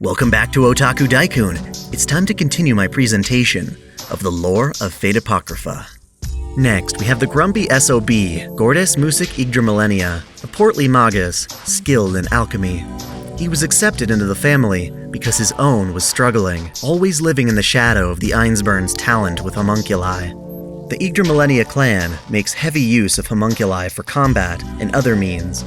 Welcome back to Otaku Daikun. It's time to continue my presentation of the lore of Fate Apocrypha. Next, we have the grumpy SOB, Gordes Music Yggdrasilenia, a portly magus, skilled in alchemy. He was accepted into the family because his own was struggling, always living in the shadow of the Ainsburn's talent with homunculi. The Yggdrasilenia clan makes heavy use of homunculi for combat and other means,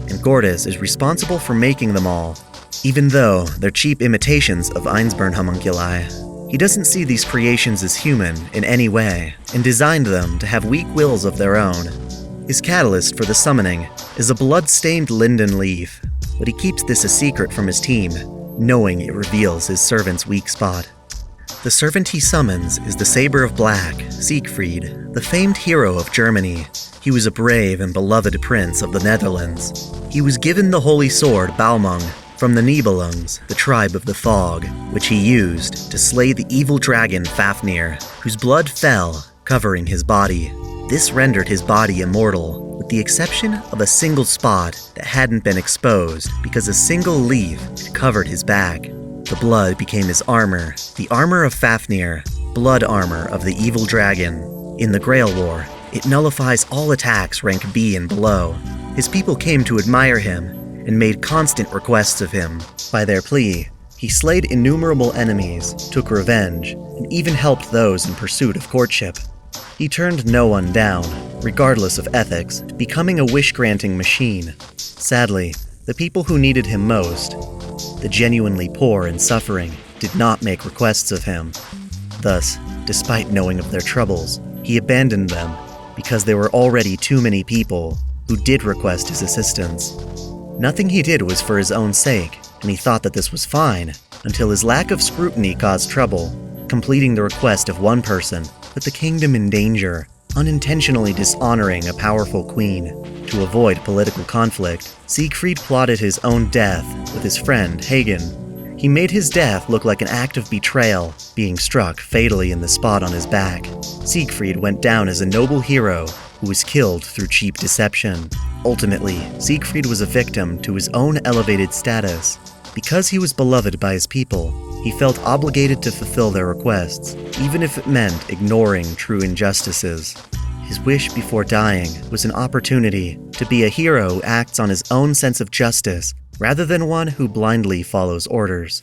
and Gordes is responsible for making them all, even though they're cheap imitations of Ainsburn homunculi. He doesn't see these creations as human in any way, and designed them to have weak wills of their own. His catalyst for the summoning is a blood-stained linden leaf, but he keeps this a secret from his team, knowing it reveals his servant's weak spot. The servant he summons is the Saber of Black, Siegfried, the famed hero of Germany. He was a brave and beloved prince of the Netherlands. He was given the holy sword Balmung from the Nibelungs, the tribe of the Fog, which he used to slay the evil dragon Fafnir, whose blood fell, covering his body. This rendered his body immortal, with the exception of a single spot that hadn't been exposed because a single leaf had covered his back. The blood became his armor, the armor of Fafnir, blood armor of the evil dragon. In the Grail War, it nullifies all attacks rank B and below. His people came to admire him and made constant requests of him. By their plea, he slayed innumerable enemies, took revenge, and even helped those in pursuit of courtship. He turned no one down, regardless of ethics, becoming a wish-granting machine. Sadly, the people who needed him most, the genuinely poor and suffering, did not make requests of him. Thus, despite knowing of their troubles, he abandoned them because there were already too many people who did request his assistance. Nothing he did was for his own sake, and he thought that this was fine, until his lack of scrutiny caused trouble. Completing the request of one person put the kingdom in danger, unintentionally dishonoring a powerful queen. To avoid political conflict, Siegfried plotted his own death with his friend Hagen. He made his death look like an act of betrayal, being struck fatally in the spot on his back. Siegfried went down as a noble hero who was killed through cheap deception. Ultimately, Siegfried was a victim to his own elevated status. Because he was beloved by his people, he felt obligated to fulfill their requests, even if it meant ignoring true injustices. His wish before dying was an opportunity to be a hero who acts on his own sense of justice, rather than one who blindly follows orders.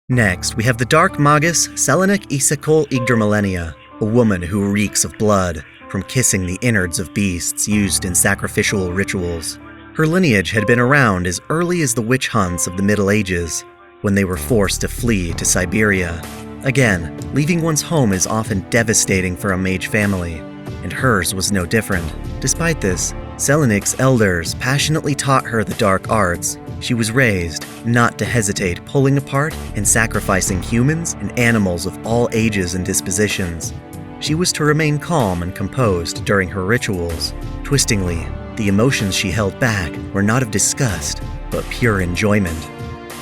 Next, we have the Dark Magus Selenik Isekol Yggdrasilenia, a woman who reeks of blood, from kissing the innards of beasts used in sacrificial rituals. Her lineage had been around as early as the witch hunts of the Middle Ages, when they were forced to flee to Siberia. Again, leaving one's home is often devastating for a mage family, and hers was no different. Despite this, Selenik's elders passionately taught her the dark arts. She was raised not to hesitate pulling apart and sacrificing humans and animals of all ages and dispositions. She was to remain calm and composed during her rituals. Twistingly, the emotions she held back were not of disgust, but pure enjoyment.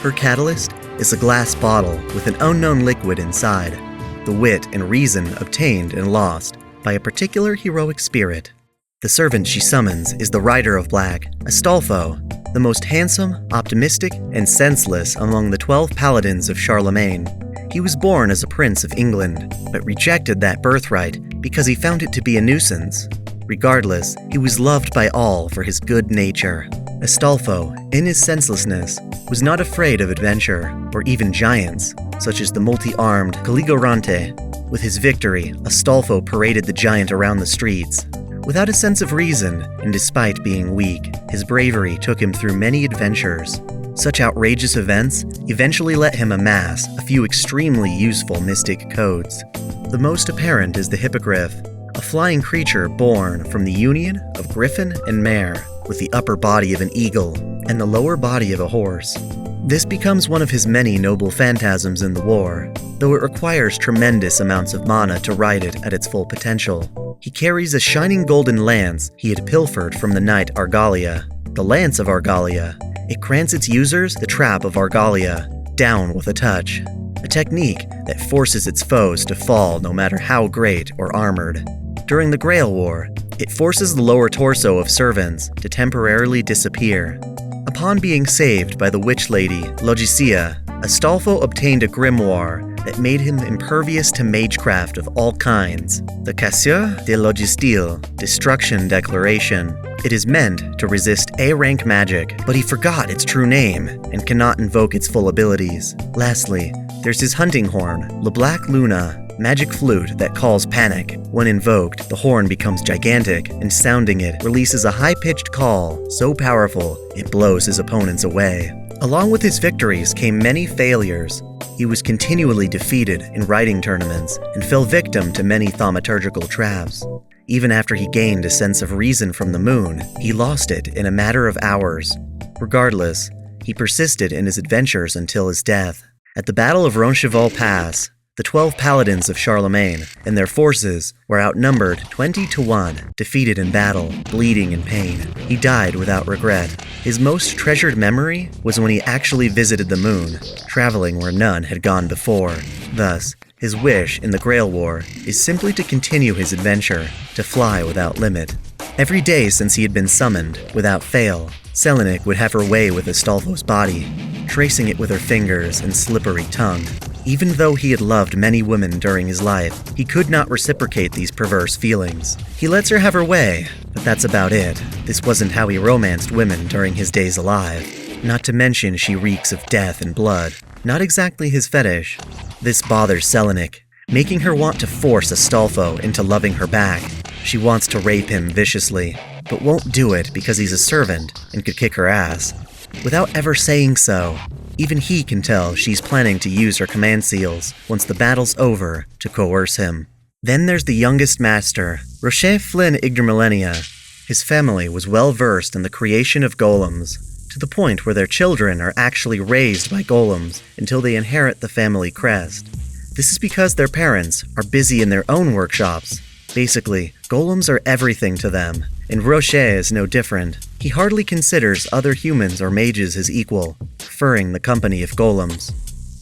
Her catalyst is a glass bottle with an unknown liquid inside, the wit and reason obtained and lost by a particular heroic spirit. The servant she summons is the Rider of Black, Astolfo, the most handsome, optimistic, and senseless among the 12 paladins of Charlemagne. He was born as a prince of England, but rejected that birthright because he found it to be a nuisance. Regardless, he was loved by all for his good nature. Astolfo, in his senselessness, was not afraid of adventure, or even giants, such as the multi-armed Caligorante. With his victory, Astolfo paraded the giant around the streets. Without a sense of reason, and despite being weak, his bravery took him through many adventures. Such outrageous events eventually let him amass a few extremely useful mystic codes. The most apparent is the Hippogriff, a flying creature born from the union of griffin and mare, with the upper body of an eagle and the lower body of a horse. This becomes one of his many noble phantasms in the war, though it requires tremendous amounts of mana to ride it at its full potential. He carries a shining golden lance he had pilfered from the knight Argalia, the Lance of Argalia. It grants its users the Trap of Argalia, down with a touch, a technique that forces its foes to fall no matter how great or armored. During the Grail War, it forces the lower torso of servants to temporarily disappear. Upon being saved by the witch lady Logicea, Astolfo obtained a grimoire that made him impervious to magecraft of all kinds, the Casseur de Logistil, Destruction Declaration. It is meant to resist A-rank magic, but he forgot its true name and cannot invoke its full abilities. Lastly, there's his hunting horn, Le Black Luna, magic flute that calls panic. When invoked, the horn becomes gigantic, and sounding it releases a high-pitched call so powerful it blows his opponents away. Along with his victories came many failures. He was continually defeated in writing tournaments and fell victim to many thaumaturgical traps. Even after he gained a sense of reason from the moon, he lost it in a matter of hours. Regardless, he persisted in his adventures until his death. At the Battle of Roncesvalles Pass, the 12 paladins of Charlemagne and their forces were outnumbered 20-1, defeated in battle, bleeding in pain. He died without regret. His most treasured memory was when he actually visited the moon, traveling where none had gone before. Thus, his wish in the Grail War is simply to continue his adventure, to fly without limit. Every day since he had been summoned, without fail, Selenik would have her way with Astolfo's body, tracing it with her fingers and slippery tongue. Even though he had loved many women during his life, he could not reciprocate these perverse feelings. He lets her have her way, but that's about it. This wasn't how he romanced women during his days alive. Not to mention she reeks of death and blood. Not exactly his fetish. This bothers Selenik, making her want to force Astolfo into loving her back. She wants to rape him viciously, but won't do it because he's a servant and could kick her ass. Without ever saying so, even he can tell she's planning to use her command seals once the battle's over to coerce him. Then there's the youngest master, Rocher Flynn Yggdrasilenia. His family was well versed in the creation of golems, to the point where their children are actually raised by golems until they inherit the family crest. This is because their parents are busy in their own workshops. Basically, golems are everything to them, and Rocher is no different. He hardly considers other humans or mages his equal, preferring the company of golems.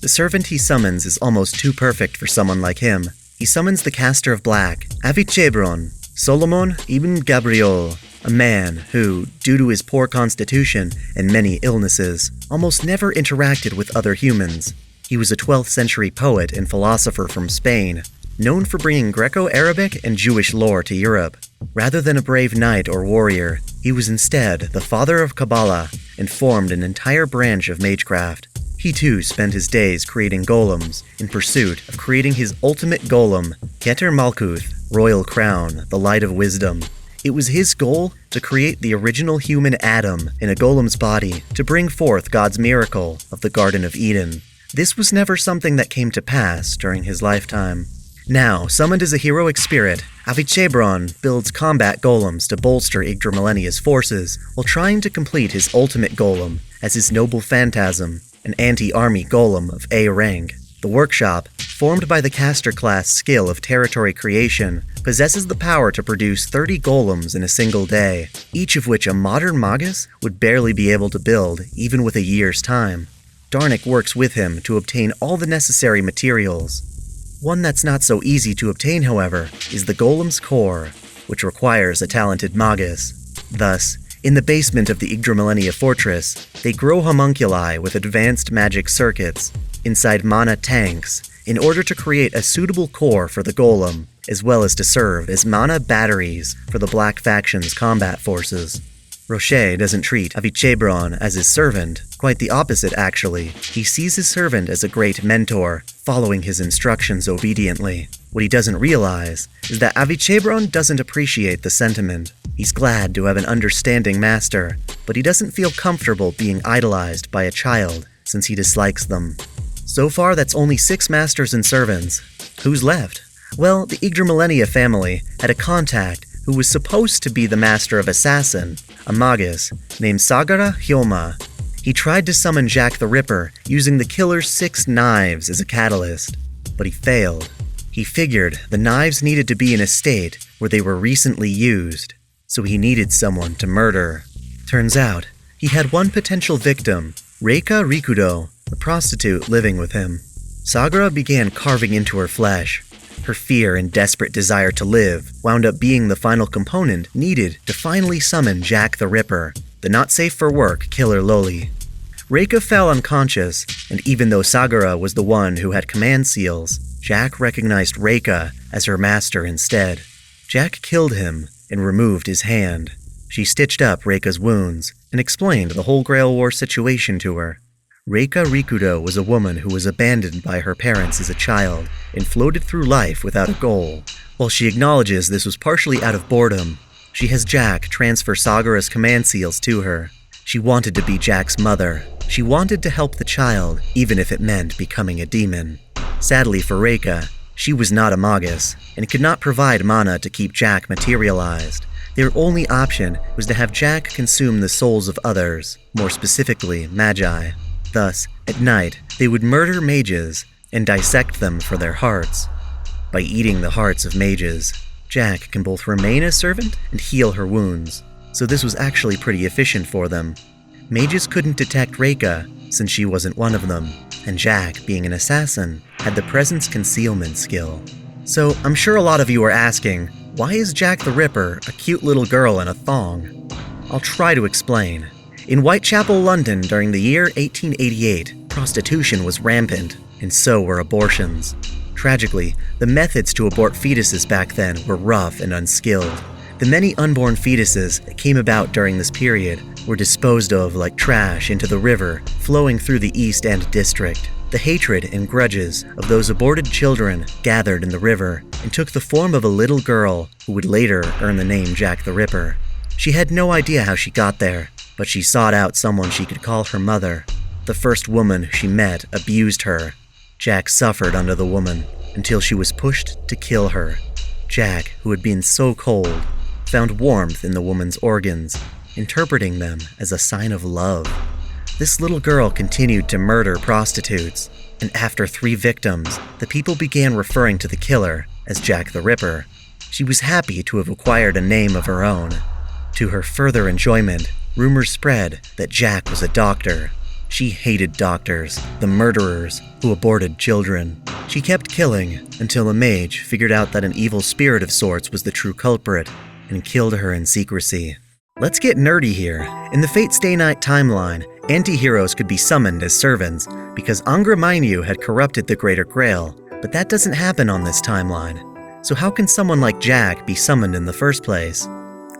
The servant he summons is almost too perfect for someone like him. He summons the caster of black, Avichebron, Solomon ibn Gabriel, a man who, due to his poor constitution and many illnesses, almost never interacted with other humans. He was a 12th century poet and philosopher from Spain, known for bringing Greco-Arabic and Jewish lore to Europe. Rather than a brave knight or warrior, he was instead the father of Kabbalah and formed an entire branch of magecraft. He too spent his days creating golems in pursuit of creating his ultimate golem, Keter Malkuth, Royal Crown, the Light of Wisdom. It was his goal to create the original human Adam in a golem's body to bring forth God's miracle of the Garden of Eden. This was never something that came to pass during his lifetime. Now, summoned as a heroic spirit, Avichebron builds combat golems to bolster Yggdrasilenia's forces while trying to complete his ultimate golem as his noble phantasm, an anti-army golem of A rank. The workshop, formed by the caster class skill of territory creation, possesses the power to produce 30 golems in a single day, each of which a modern magus would barely be able to build even with a year's time. Darnik works with him to obtain all the necessary materials. One that's not so easy to obtain, however, is the golem's core, which requires a talented magus. Thus, in the basement of the Yggdrasilenia fortress, they grow homunculi with advanced magic circuits inside mana tanks in order to create a suitable core for the golem, as well as to serve as mana batteries for the Black Faction's combat forces. Rocher doesn't treat Avichebron as his servant, quite the opposite actually. He sees his servant as a great mentor, following his instructions obediently. What he doesn't realize is that Avichebron doesn't appreciate the sentiment. He's glad to have an understanding master, but he doesn't feel comfortable being idolized by a child since he dislikes them. So far, that's only 6 masters and servants. Who's left? Well, the Yggdrasilenia family had a contact who was supposed to be the master of assassin, a magus named Sagara Hyoma. He tried to summon Jack the Ripper using the killer's 6 knives as a catalyst, but he failed. He figured the knives needed to be in a state where they were recently used, so he needed someone to murder. Turns out, he had one potential victim, Reika Rikudo, a prostitute living with him. Sagara began carving into her flesh. Her fear and desperate desire to live wound up being the final component needed to finally summon Jack the Ripper, the not-safe-for-work killer Loli. Reika fell unconscious, and even though Sagara was the one who had command seals, Jack recognized Reika as her master instead. Jack killed him and removed his hand. She stitched up Reika's wounds and explained the whole Grail War situation to her. Reika Rikudo was a woman who was abandoned by her parents as a child and floated through life without a goal. While she acknowledges this was partially out of boredom, she has Jack transfer Sagara's command seals to her. She wanted to be Jack's mother. She wanted to help the child, even if it meant becoming a demon. Sadly for Reika, she was not a magus and could not provide mana to keep Jack materialized. Their only option was to have Jack consume the souls of others, more specifically magi. Thus, at night, they would murder mages and dissect them for their hearts. By eating the hearts of mages, Jack can both remain a servant and heal her wounds, so this was actually pretty efficient for them. Mages couldn't detect Reika since she wasn't one of them, and Jack, being an assassin, had the presence concealment skill. So I'm sure a lot of you are asking, why is Jack the Ripper a cute little girl in a thong? I'll try to explain. In Whitechapel, London, during the year 1888, prostitution was rampant, and so were abortions. Tragically, the methods to abort fetuses back then were rough and unskilled. The many unborn fetuses that came about during this period were disposed of like trash into the river flowing through the East End district. The hatred and grudges of those aborted children gathered in the river and took the form of a little girl who would later earn the name Jack the Ripper. She had no idea how she got there, but she sought out someone she could call her mother. The first woman she met abused her. Jack suffered under the woman until she was pushed to kill her. Jack, who had been so cold, found warmth in the woman's organs, interpreting them as a sign of love. This little girl continued to murder prostitutes, and after 3 victims, the people began referring to the killer as Jack the Ripper. She was happy to have acquired a name of her own. To her further enjoyment, rumors spread that Jack was a doctor. She hated doctors, the murderers who aborted children. She kept killing until a mage figured out that an evil spirit of sorts was the true culprit and killed her in secrecy. Let's get nerdy here. In the Fate Stay Night timeline, anti-heroes could be summoned as servants because Angra Mainyu had corrupted the Greater Grail, but that doesn't happen on this timeline. So how can someone like Jack be summoned in the first place?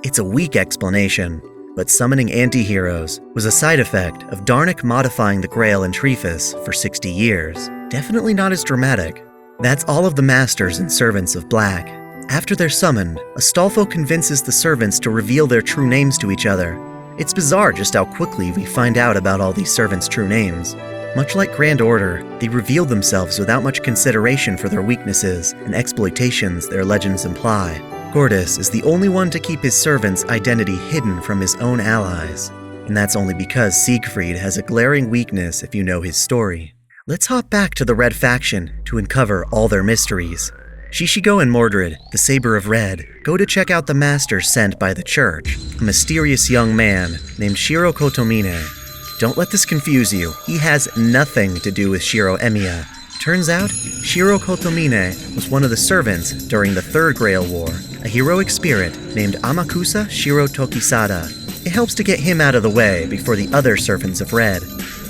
It's a weak explanation, but summoning anti-heroes was a side effect of Darnik modifying the Grail and Trephis for 60 years. Definitely not as dramatic. That's all of the masters and servants of Black. After they're summoned, Astolfo convinces the servants to reveal their true names to each other. It's bizarre just how quickly we find out about all these servants' true names. Much like Grand Order, they reveal themselves without much consideration for their weaknesses and exploitations their legends imply. Gortys is the only one to keep his servant's identity hidden from his own allies. And that's only because Siegfried has a glaring weakness if you know his story. Let's hop back to the Red faction to uncover all their mysteries. Shishigo and Mordred, the Saber of Red, go to check out the master sent by the church, a mysterious young man named Shiro Kotomine. Don't let this confuse you, he has nothing to do with Shiro Emiya. Turns out, Shiro Kotomine was one of the servants during the Third Grail War, a heroic spirit named Amakusa Shiro Tokisada. It helps to get him out of the way before the other servants of Red.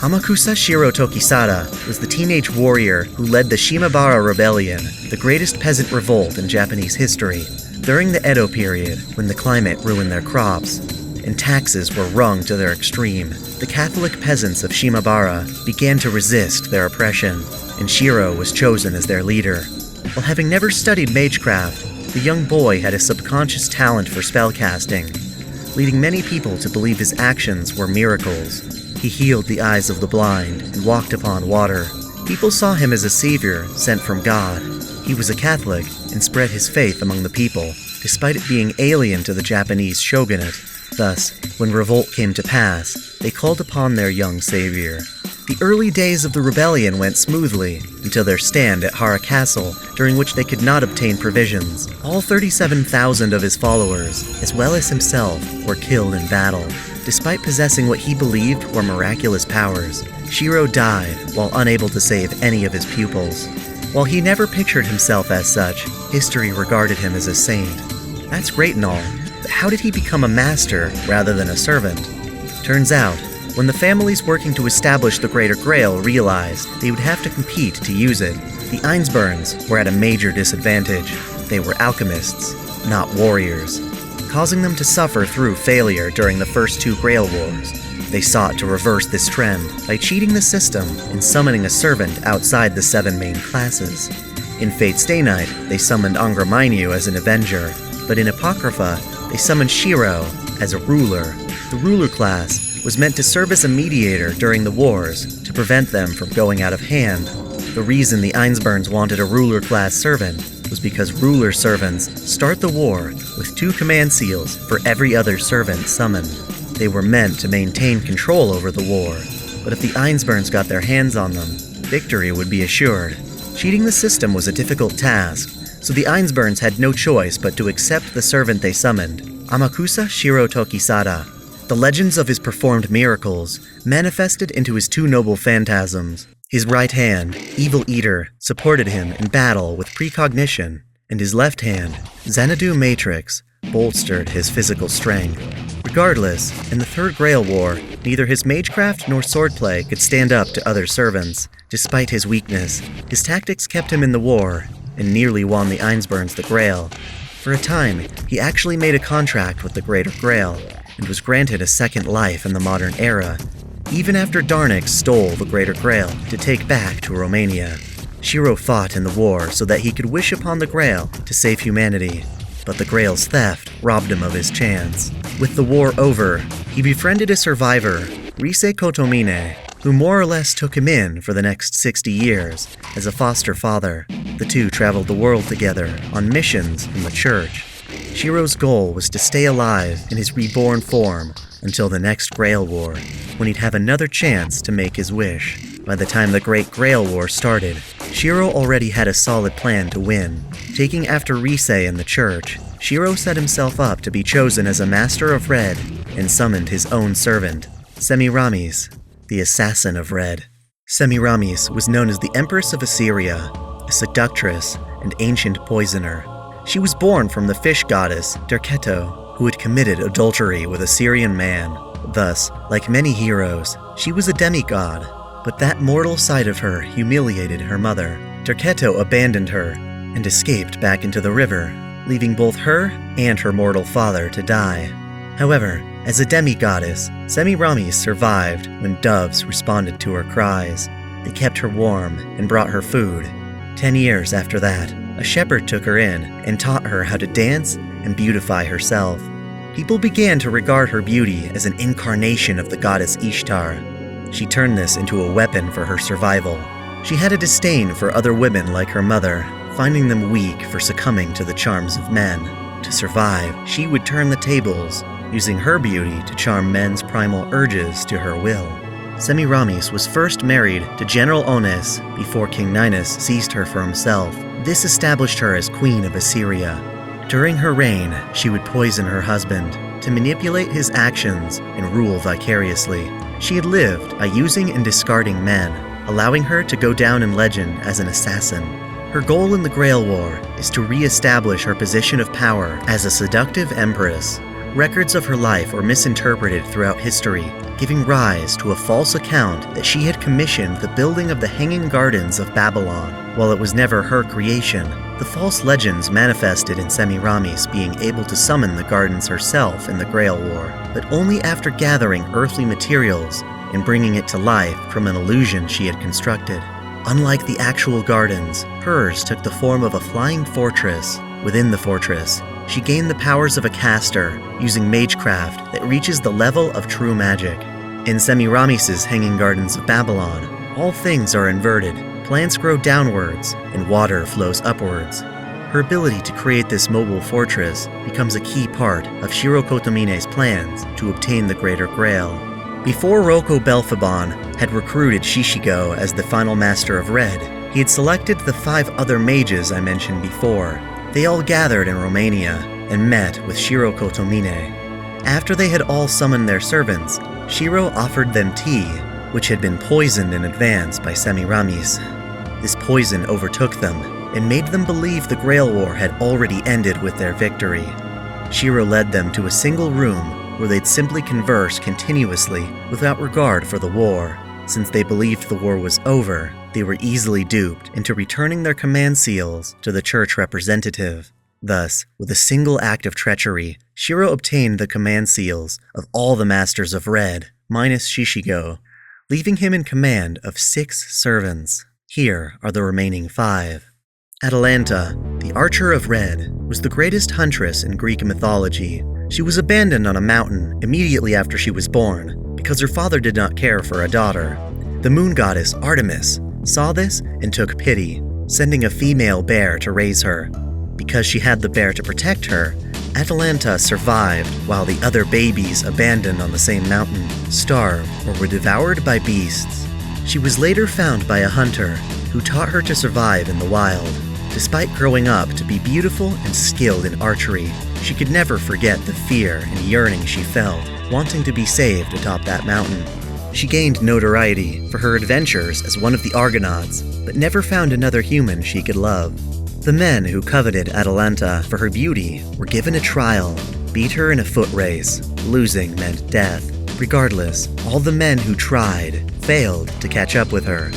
Amakusa Shiro Tokisada was the teenage warrior who led the Shimabara Rebellion, the greatest peasant revolt in Japanese history, during the Edo period when the climate ruined their crops and taxes were wrung to their extreme. The Catholic peasants of Shimabara began to resist their oppression, and Shiro was chosen as their leader. While having never studied magecraft, the young boy had a subconscious talent for spellcasting, leading many people to believe his actions were miracles. He healed the eyes of the blind and walked upon water. People saw him as a savior sent from God. He was a Catholic and spread his faith among the people, despite it being alien to the Japanese shogunate. Thus, when revolt came to pass, they called upon their young savior. The early days of the rebellion went smoothly until their stand at Hara Castle, during which they could not obtain provisions. All 37,000 of his followers, as well as himself, were killed in battle. Despite possessing what he believed were miraculous powers, Shiro died while unable to save any of his pupils. While he never pictured himself as such, history regarded him as a saint. That's great and all, but how did he become a master rather than a servant? Turns out, When the families working to establish the Greater Grail realized they would have to compete to use it, the Einzburns were at a major disadvantage. They were alchemists, not warriors, causing them to suffer through failure during the first 2 Grail Wars. They sought to reverse this trend by cheating the system and summoning a servant outside the 7 main classes. In Fate Stay Night, they summoned Angra Mainyu as an Avenger, but in Apocrypha, they summoned Shiro as a Ruler. The Ruler class was meant to serve as a mediator during the wars to prevent them from going out of hand. The reason the Einzburns wanted a Ruler class servant was because Ruler servants start the war with 2 command seals for every other servant summoned. They were meant to maintain control over the war, but if the Einzburns got their hands on them, victory would be assured. Cheating the system was a difficult task, so the Einzburns had no choice but to accept the servant they summoned, Amakusa Shiro Tokisada. The legends of his performed miracles manifested into his 2 noble phantasms. His right hand, Evil Eater, supported him in battle with precognition, and his left hand, Xanadu Matrix, bolstered his physical strength. Regardless, in the 3rd Grail War, neither his magecraft nor swordplay could stand up to other servants. Despite his weakness, his tactics kept him in the war, and nearly won the Einzburns the Grail. For a time, he actually made a contract with the Greater Grail, and was granted a 2nd life in the modern era, even after Darnix stole the Greater Grail to take back to Romania. Shiro fought in the war so that he could wish upon the Grail to save humanity, but the Grail's theft robbed him of his chance. With the war over, he befriended a survivor, Rise Kotomine, who more or less took him in for the next 60 years as a foster father. The 2 traveled the world together on missions from the church. Shiro's goal was to stay alive in his reborn form until the next Grail War, when he'd have another chance to make his wish. By the time the Great Grail War started, Shiro already had a solid plan to win. Taking after Rise and the church, Shiro set himself up to be chosen as a Master of Red and summoned his own servant, Semiramis, the Assassin of Red. Semiramis was known as the Empress of Assyria, a seductress and ancient poisoner. She was born from the fish goddess Derketo, who had committed adultery with a Syrian man. Thus, like many heroes, she was a demigod, but that mortal side of her humiliated her mother. Derketo abandoned her and escaped back into the river, leaving both her and her mortal father to die. However, as a demigoddess, Semiramis survived when doves responded to her cries. They kept her warm and brought her food. 10 years after that, a shepherd took her in and taught her how to dance and beautify herself. People began to regard her beauty as an incarnation of the goddess Ishtar. She turned this into a weapon for her survival. She had a disdain for other women like her mother, finding them weak for succumbing to the charms of men. To survive, she would turn the tables, using her beauty to charm men's primal urges to her will. Semiramis was first married to General Ones before King Ninus seized her for himself. This established her as Queen of Assyria. During her reign, she would poison her husband to manipulate his actions and rule vicariously. She had lived by using and discarding men, allowing her to go down in legend as an assassin. Her goal in the Grail War is to re-establish her position of power as a seductive empress. Records of her life were misinterpreted throughout history, giving rise to a false account that she had commissioned the building of the Hanging Gardens of Babylon. While it was never her creation, the false legends manifested in Semiramis being able to summon the gardens herself in the Grail War, but only after gathering earthly materials and bringing it to life from an illusion she had constructed. Unlike the actual gardens, hers took the form of a flying fortress. Within the fortress, she gained the powers of a caster, using magecraft that reaches the level of true magic. In Semiramis' Hanging Gardens of Babylon, all things are inverted. Plants grow downwards, and water flows upwards. Her ability to create this mobile fortress becomes a key part of Shiro Kotomine's plans to obtain the Greater Grail. Before Roko Belphegor had recruited Shishigo as the final Master of Red, he had selected the 5 other mages I mentioned before. They all gathered in Romania and met with Shiro Kotomine. After they had all summoned their servants, Shiro offered them tea, which had been poisoned in advance by Semiramis. This poison overtook them and made them believe the Grail War had already ended with their victory. Shiro led them to a single room where they'd simply converse continuously without regard for the war. Since they believed the war was over, they were easily duped into returning their command seals to the church representative. Thus, with a single act of treachery, Shiro obtained the command seals of all the Masters of Red, minus Shishigo, leaving him in command of 6 servants. Here are the remaining 5. Atalanta, the Archer of Red, was the greatest huntress in Greek mythology. She was abandoned on a mountain immediately after she was born because her father did not care for a daughter. The moon goddess Artemis saw this and took pity, sending a female bear to raise her. Because she had the bear to protect her, Atalanta survived while the other babies abandoned on the same mountain starved or were devoured by beasts. She was later found by a hunter who taught her to survive in the wild. Despite growing up to be beautiful and skilled in archery, she could never forget the fear and yearning she felt, wanting to be saved atop that mountain. She gained notoriety for her adventures as one of the Argonauts, but never found another human she could love. The men who coveted Atalanta for her beauty were given a trial, beat her in a foot race. Losing meant death. Regardless, all the men who tried failed to catch up with her.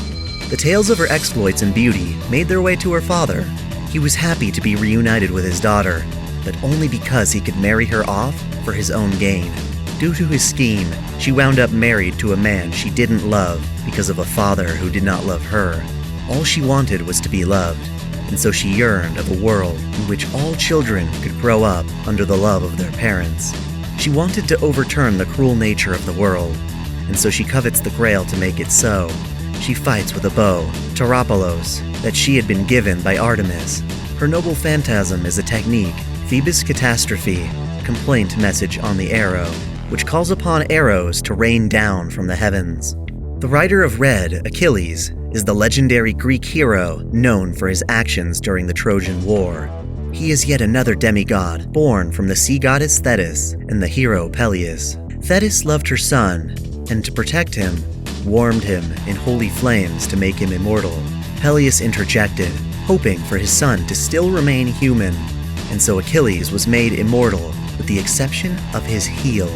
The tales of her exploits and beauty made their way to her father. He was happy to be reunited with his daughter, but only because he could marry her off for his own gain. Due to his scheme, she wound up married to a man she didn't love because of a father who did not love her. All she wanted was to be loved, and so she yearned of a world in which all children could grow up under the love of their parents. She wanted to overturn the cruel nature of the world, and so she covets the Grail to make it so. She fights with a bow, Tauropolos, that she had been given by Artemis. Her noble phantasm is a technique, Phoebus Catastrophe, complaint message on the arrow, which calls upon arrows to rain down from the heavens. The Rider of Red, Achilles, is the legendary Greek hero known for his actions during the Trojan War. He is yet another demigod, born from the sea goddess Thetis and the hero Peleus. Thetis loved her son, and to protect him, warmed him in holy flames to make him immortal. Peleus interjected, hoping for his son to still remain human, and so Achilles was made immortal with the exception of his heel.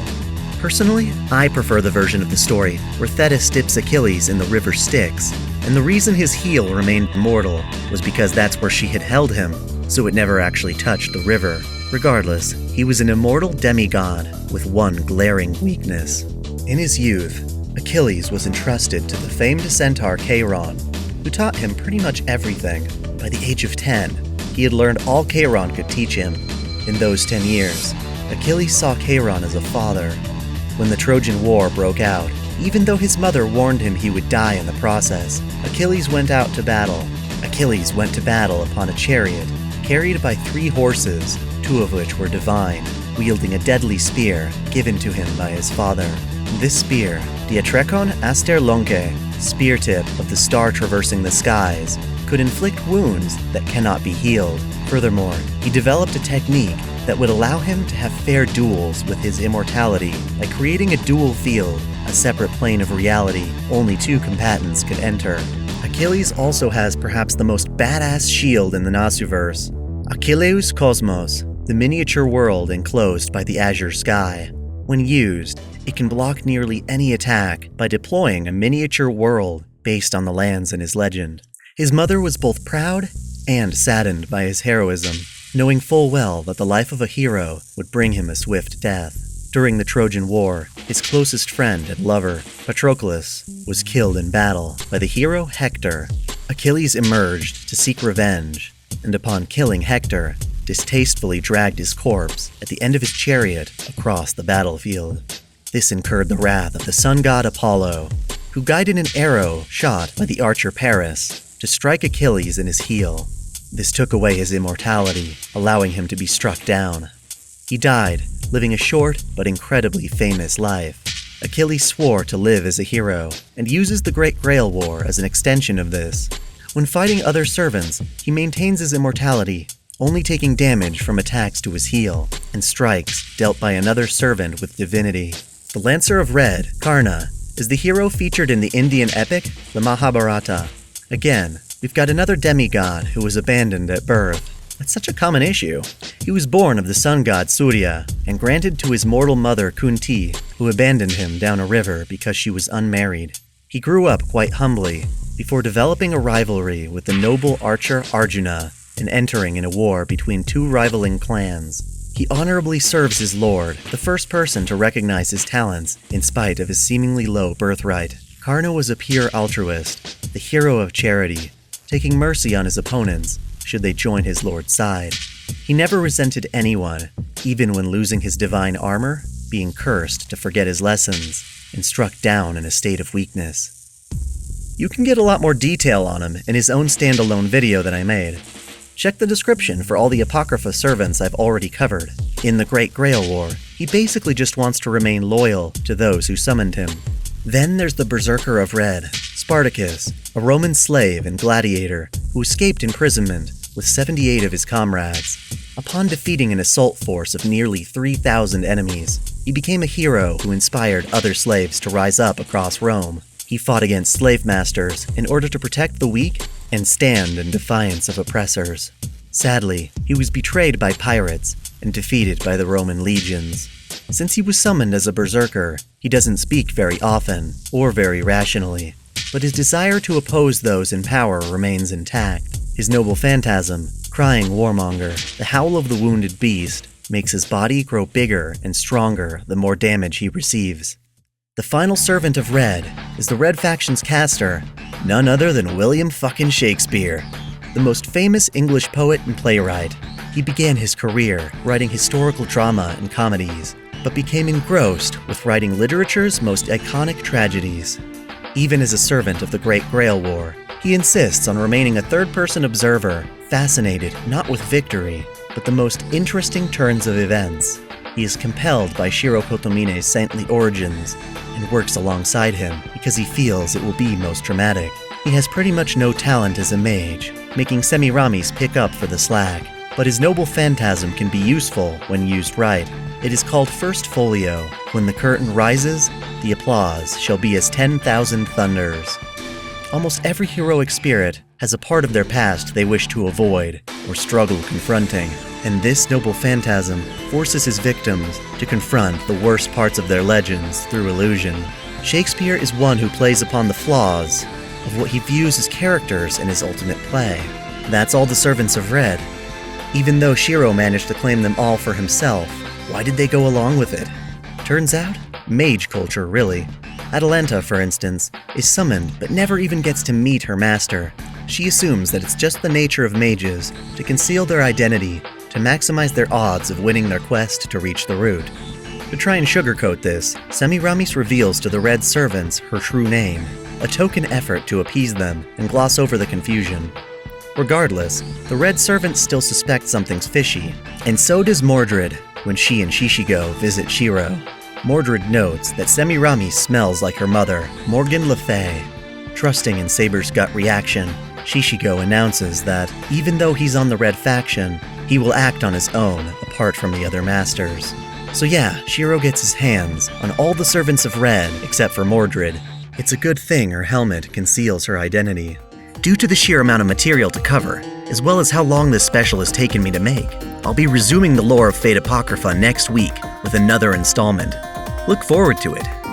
Personally, I prefer the version of the story where Thetis dips Achilles in the river Styx, and the reason his heel remained immortal was because that's where she had held him, so it never actually touched the river. Regardless, he was an immortal demigod with one glaring weakness. In his youth, Achilles was entrusted to the famed centaur Cheiron, who taught him pretty much everything. By the age of 10, he had learned all Cheiron could teach him. In those 10 years, Achilles saw Cheiron as a father. When the Trojan War broke out, even though his mother warned him he would die in the process, Achilles went out to battle. Achilles went to battle upon a chariot, carried by 3 horses, 2 of which were divine, wielding a deadly spear given to him by his father. This spear, Diatrekon Aster Lonke, spear tip of the star traversing the skies, could inflict wounds that cannot be healed. Furthermore, he developed a technique that would allow him to have fair duels with his immortality by creating a dual field, a separate plane of reality only 2 combatants could enter. Achilles also has perhaps the most badass shield in the Nasuverse, Achilleus Cosmos, the miniature world enclosed by the azure sky. When used, it can block nearly any attack by deploying a miniature world based on the lands in his legend. His mother was both proud and saddened by his heroism, knowing full well that the life of a hero would bring him a swift death. During the Trojan War, his closest friend and lover, Patroclus, was killed in battle by the hero Hector. Achilles emerged to seek revenge, and upon killing Hector, distastefully dragged his corpse at the end of his chariot across the battlefield. This incurred the wrath of the sun god Apollo, who guided an arrow shot by the archer Paris to strike Achilles in his heel. This took away his immortality, allowing him to be struck down. He died, living a short but incredibly famous life. Achilles swore to live as a hero, and uses the Great Grail War as an extension of this. When fighting other servants, he maintains his immortality, only taking damage from attacks to his heel, and strikes dealt by another servant with divinity. The Lancer of Red, Karna, is the hero featured in the Indian epic, the Mahabharata. Again, we've got another demigod who was abandoned at birth. That's such a common issue. He was born of the sun god Surya, and granted to his mortal mother Kunti, who abandoned him down a river because she was unmarried. He grew up quite humbly, before developing a rivalry with the noble archer Arjuna and entering in a war between two rivaling clans. He honorably serves his lord, the first person to recognize his talents in spite of his seemingly low birthright. Karna was a pure altruist, the hero of charity, taking mercy on his opponents should they join his lord's side. He never resented anyone, even when losing his divine armor, being cursed to forget his lessons, and struck down in a state of weakness. You can get a lot more detail on him in his own standalone video that I made. Check the description for all the Apocrypha servants I've already covered. In the Great Grail War, he basically just wants to remain loyal to those who summoned him. Then there's the Berserker of Red, Spartacus, a Roman slave and gladiator who escaped imprisonment with 78 of his comrades. Upon defeating an assault force of nearly 3,000 enemies, he became a hero who inspired other slaves to rise up across Rome. He fought against slave masters in order to protect the weak and stand in defiance of oppressors. Sadly, he was betrayed by pirates and defeated by the Roman legions. Since he was summoned as a berserker, he doesn't speak very often or very rationally, but his desire to oppose those in power remains intact. His noble phantasm, crying warmonger, the howl of the wounded beast, makes his body grow bigger and stronger the more damage he receives. The final servant of Red is the Red faction's caster, none other than William fucking Shakespeare, the most famous English poet and playwright. He began his career writing historical drama and comedies, but became engrossed with writing literature's most iconic tragedies. Even as a servant of the Great Grail War, he insists on remaining a third-person observer, fascinated not with victory, but the most interesting turns of events. He is compelled by Shiro Kotomine's saintly origins and works alongside him because he feels it will be most dramatic. He has pretty much no talent as a mage, making Semiramis pick up for the slack, but his noble phantasm can be useful when used right. It is called First Folio. When the curtain rises, the applause shall be as 10,000 thunders. Almost every heroic spirit has a part of their past they wish to avoid or struggle confronting, and this noble phantasm forces his victims to confront the worst parts of their legends through illusion. Shakespeare is one who plays upon the flaws of what he views as characters in his ultimate play. That's all the servants of Red. Even though Shiro managed to claim them all for himself, why did they go along with it? Turns out, mage culture, really. Atalanta, for instance, is summoned but never even gets to meet her master. She assumes that it's just the nature of mages to conceal their identity to maximize their odds of winning their quest to reach the root. To try and sugarcoat this, Semiramis reveals to the Red servants her true name, a token effort to appease them and gloss over the confusion. Regardless, the Red servants still suspect something's fishy, and so does Mordred when she and Shishigo visit Shiro. Mordred notes that Semiramis smells like her mother, Morgan Le Fay. Trusting in Saber's gut reaction, Shishigo announces that, even though he's on the Red faction, he will act on his own, apart from the other masters. So yeah, Shiro gets his hands on all the servants of Red except for Mordred. It's a good thing her helmet conceals her identity. Due to the sheer amount of material to cover, as well as how long this special has taken me to make, I'll be resuming the lore of Fate Apocrypha next week with another installment. Look forward to it.